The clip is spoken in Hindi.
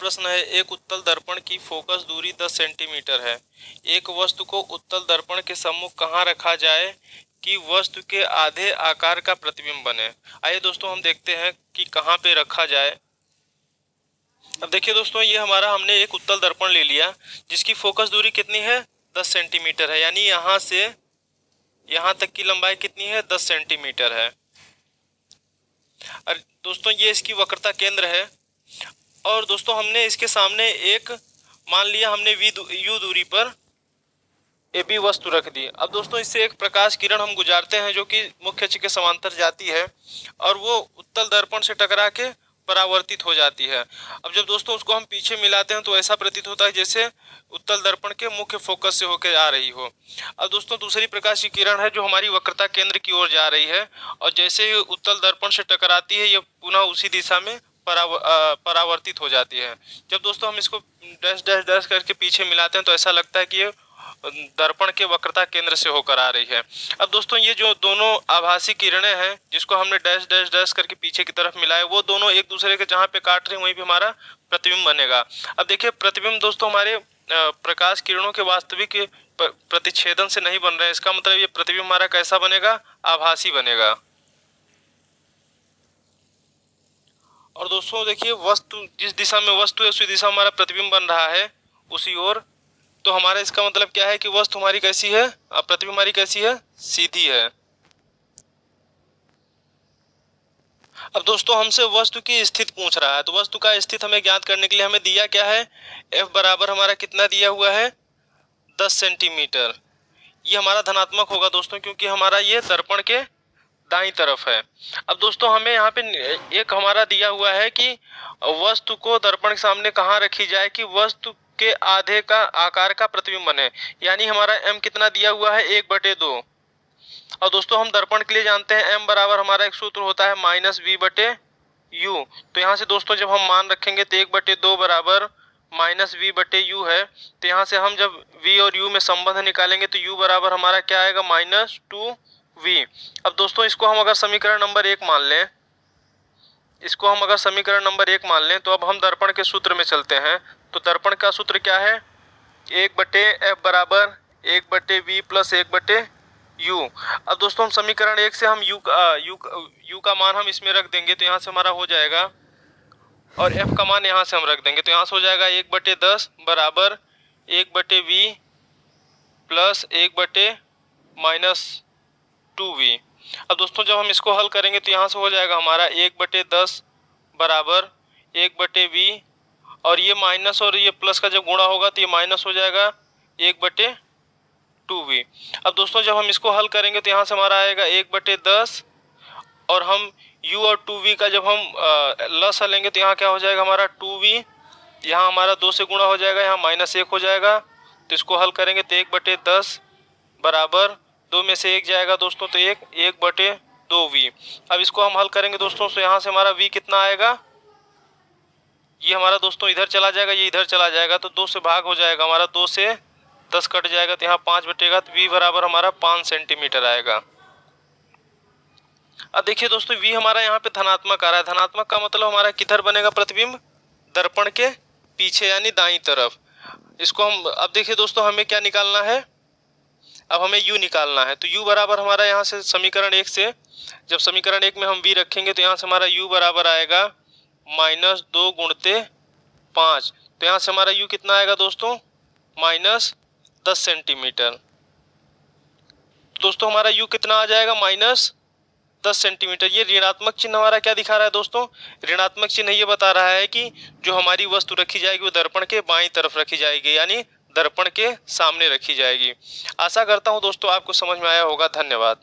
प्रश्न है, एक उत्तल दर्पण की फोकस दूरी 10 सेंटीमीटर है। एक वस्तु को उत्तल दर्पण के सम्मुख कहाँ रखा जाए कि वस्तु के आधे आकार का प्रतिबिंब बने। आइए दोस्तों हम देखते हैं कि कहाँ पे रखा जाए। अब देखिए दोस्तों, ये हमने एक उत्तल दर्पण ले लिया जिसकी फोकस दूरी कितनी है, 10 सेंटीमीटर है, यानी यहाँ से यहाँ तक की लंबाई कितनी है, 10 सेंटीमीटर है। और दोस्तों ये इसकी वक्रता केंद्र है। और दोस्तों हमने इसके सामने एक, मान लिया हमने यू दूरी पर ए बी वस्तु रख दी। अब दोस्तों इससे एक प्रकाश किरण हम गुजारते हैं जो कि मुख्य अक्ष के समांतर जाती है और वो उत्तल दर्पण से टकरा के परावर्तित हो जाती है। अब जब दोस्तों उसको हम पीछे मिलाते हैं तो ऐसा प्रतीत होता है जैसे उत्तल दर्पण के मुख्य फोकस से होकर आ रही हो। अब दोस्तों दूसरी प्रकाश की किरण है जो हमारी वक्रता केंद्र की ओर जा रही है और जैसे ही उत्तल दर्पण से टकराती है ये पुनः उसी दिशा में परावर्तित हो जाती है। जब दोस्तों हम इसको डैश डैश डैश करके पीछे मिलाते हैं तो ऐसा लगता है कि ये दर्पण के वक्रता केंद्र से होकर आ रही है। अब दोस्तों ये जो दोनों आभासी किरणें हैं जिसको हमने डैश डैश डैश करके पीछे की तरफ मिलाया, वो दोनों एक दूसरे के जहाँ पे काट रहे हैं वहीं पे हमारा प्रतिबिंब बनेगा। अब देखिए प्रतिबिंब दोस्तों हमारे प्रकाश किरणों के वास्तविक प्रतिच्छेदन से नहीं बन रहे हैं। इसका मतलब ये प्रतिबिंब हमारा कैसा बनेगा, आभासी बनेगा। और दोस्तों देखिए वस्तु जिस दिशा में वस्तु है उसी दिशा हमारा प्रतिबिंब बन रहा है उसी ओर। तो हमारा इसका मतलब क्या है कि वस्तु हमारी कैसी है, प्रतिबिंब हमारी कैसी है, सीधी है। अब दोस्तों हमसे वस्तु की स्थिति पूछ रहा है तो वस्तु का स्थिति हमें ज्ञात करने के लिए हमें दिया क्या है, F बराबर हमारा कितना दिया हुआ है, 10 सेंटीमीटर। ये हमारा धनात्मक होगा दोस्तों क्योंकि हमारा ये दर्पण के दाईं तरफ है। अब दोस्तों हमें यहाँ पे एक हमारा दिया हुआ है कि वस्तु को दर्पण के सामने कहाँ रखी जाए कि वस्तु के आधे का आकार का प्रतिबिंब बने, यानी हमारा m कितना दिया हुआ है, 1/2। और दोस्तों हम दर्पण के लिए जानते हैं m बराबर हमारा एक सूत्र होता है -v/u। तो यहाँ से दोस्तों जब हम मान रखेंगे तो 1/2 बराबर -v/u है। तो यहाँ से हम जब v और u में संबंध निकालेंगे तो u बराबर हमारा क्या आएगा, -2v। अब दोस्तों इसको हम अगर समीकरण नंबर 1 मान लें, तो अब हम दर्पण के सूत्र में चलते हैं। तो दर्पण का सूत्र क्या है, 1/f बराबर 1/v प्लस 1/u। अब दोस्तों हम समीकरण 1 से हम u का मान हम इसमें रख देंगे तो यहाँ से हमारा हो जाएगा, और f का मान यहाँ से हम रख देंगे तो यहाँ से हो जाएगा 1/10 बराबर 1/v प्लस 1/-2v। अब दोस्तों जब हम इसको हल करेंगे तो यहाँ से हो जाएगा हमारा 1/10 बराबर 1/v, और ये माइनस और ये प्लस का जब गुणा होगा तो ये माइनस हो जाएगा 1/2v। अब दोस्तों जब हम इसको हल करेंगे तो यहाँ से हमारा आएगा 1/10, और हम u और 2v का जब हम लसा लेंगे तो यहाँ क्या हो जाएगा हमारा 2v, यहाँ हमारा 2 से गुणा हो जाएगा, यहाँ -1 हो जाएगा। तो इसको हल करेंगे तो 1/10 बराबर 2 में से 1 जाएगा दोस्तों तो 1/2v। अब इसको हम हल करेंगे दोस्तों तो यहाँ से हमारा v कितना आएगा, ये हमारा दोस्तों इधर चला जाएगा, ये इधर चला जाएगा तो 2 से भाग हो जाएगा हमारा, 2 से 10 कट जाएगा तो यहाँ 5 बटेगा तो v बराबर हमारा 5 सेंटीमीटर आएगा। अब देखिए दोस्तों v हमारा यहाँ पे धनात्मक आ रहा है। धनात्मक का मतलब हमारा किधर बनेगा प्रतिबिंब, दर्पण के पीछे यानी दाईं तरफ। इसको हम अब देखिए दोस्तों हमें क्या निकालना है, अब हमें u निकालना है। तो u बराबर हमारा यहाँ से समीकरण 1 से, जब समीकरण 1 में हम v रखेंगे तो यहाँ से हमारा u बराबर आएगा -2 × 5। तो यहाँ से हमारा u कितना आएगा दोस्तों, -10 सेंटीमीटर। दोस्तों हमारा u कितना आ जाएगा, -10 सेंटीमीटर। ये ऋणात्मक चिन्ह हमारा क्या दिखा रहा है दोस्तों, ऋणात्मक चिन्ह ये बता रहा है कि जो हमारी वस्तु रखी जाएगी वो दर्पण के बाईं तरफ रखी जाएगी, यानी दर्पण के सामने रखी जाएगी। आशा करता हूँ दोस्तों आपको समझ में आया होगा। धन्यवाद।